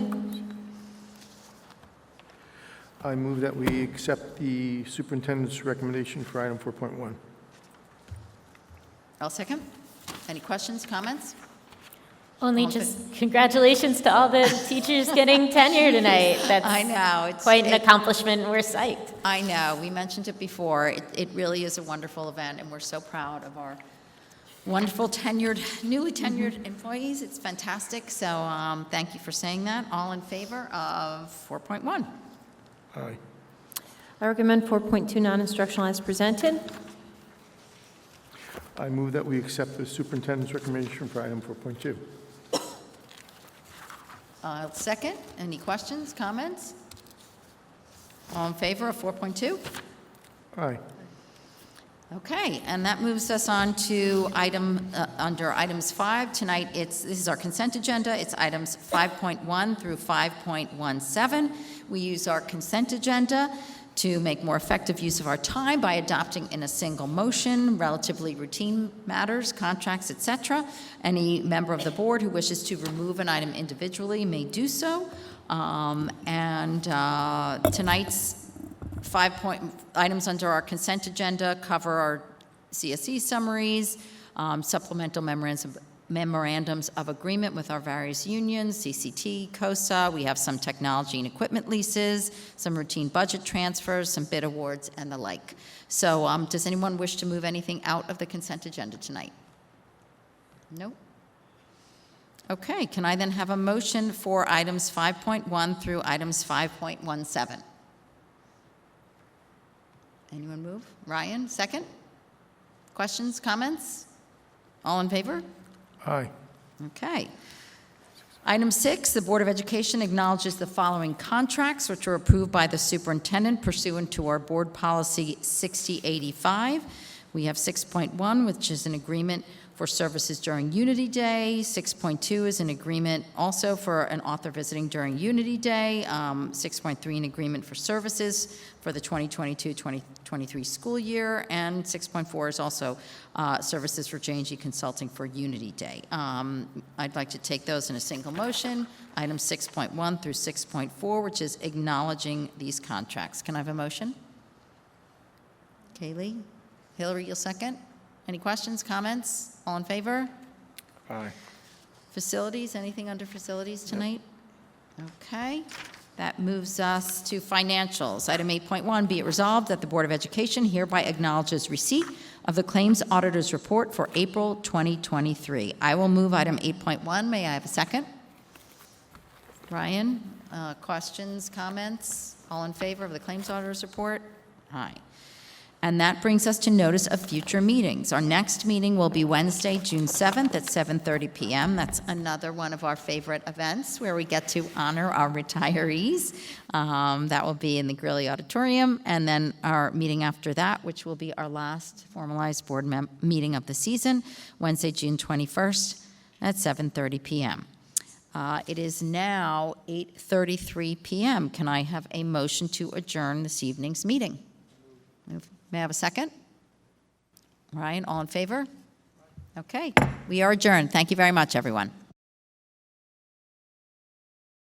I move that we accept the superintendent's recommendation for item 4.1. I'll second. Any questions, comments? Only All in just congratulations to all the teachers getting tenure tonight. That's I know. It's quite an accomplishment, and we're psyched. I know. We mentioned it before. It really is a wonderful event, and we're so proud of our wonderful newly tenured employees. It's fantastic. So thank you for saying that. All in favor of 4.1? Aye. I recommend 4.2 non-instructional as presented. I move that we accept the superintendent's recommendation for item 4.2. I'll second. Any questions, comments? All in favor of 4.2? Aye. Okay, and that moves us on to under items 5. Tonight, this is our consent agenda. It's items 5.1 through 5.17. We use our consent agenda to make more effective use of our time by adopting in a single motion relatively routine matters, contracts, etc. Any member of the board who wishes to remove an item individually may do so. Tonight's items under our consent agenda cover our CSE summaries, supplemental memorandums of agreement with our various unions, CCT, COSA. We have some technology and equipment leases, some routine budget transfers, some bid awards, and the like. So does anyone wish to move anything out of the consent agenda tonight? No? Okay, can I then have a motion for items 5.1 through items 5.17? Anyone move? Ryan, second? Questions, comments? All in favor? Aye. Okay. Item 6, the Board of Education acknowledges the following contracts, which were approved by the superintendent pursuant to our board policy 6085. We have 6.1, which is an agreement for services during Unity Day. 6.2 is an agreement also for an author visiting during Unity Day. 6.3, an agreement for services for the 2022-2023 school year. And 6.4 is also services for J&G Consulting for Unity Day. I'd like to take those in a single motion. Items 6.1 through 6.4, which is acknowledging these contracts. Can I have a motion? Kaylee? Hillary, you'll second. Any questions, comments? All in favor? Aye. Facilities, anything under facilities tonight? Okay. That moves us to financials. Item 8.1, be it resolved that the Board of Education hereby acknowledges receipt of the Claims Auditor's Report for April 2023. I will move item 8.1. May I have a second? Ryan, questions, comments? All in favor of the Claims Auditor's Report? Aye. And that brings us to notice of future meetings. Our next meeting will be Wednesday, June 7th at 7:30 p.m. That's another one of our favorite events where we get to honor our retirees. That will be in the Greeley Auditorium. And then our meeting after that, which will be our last formalized board meeting of the season, Wednesday, June 21st at 7:30 p.m. It is now 8:33 p.m. Can I have a motion to adjourn this evening's meeting? May I have a second? Ryan, all in favor? Okay, we are adjourned. Thank you very much, everyone.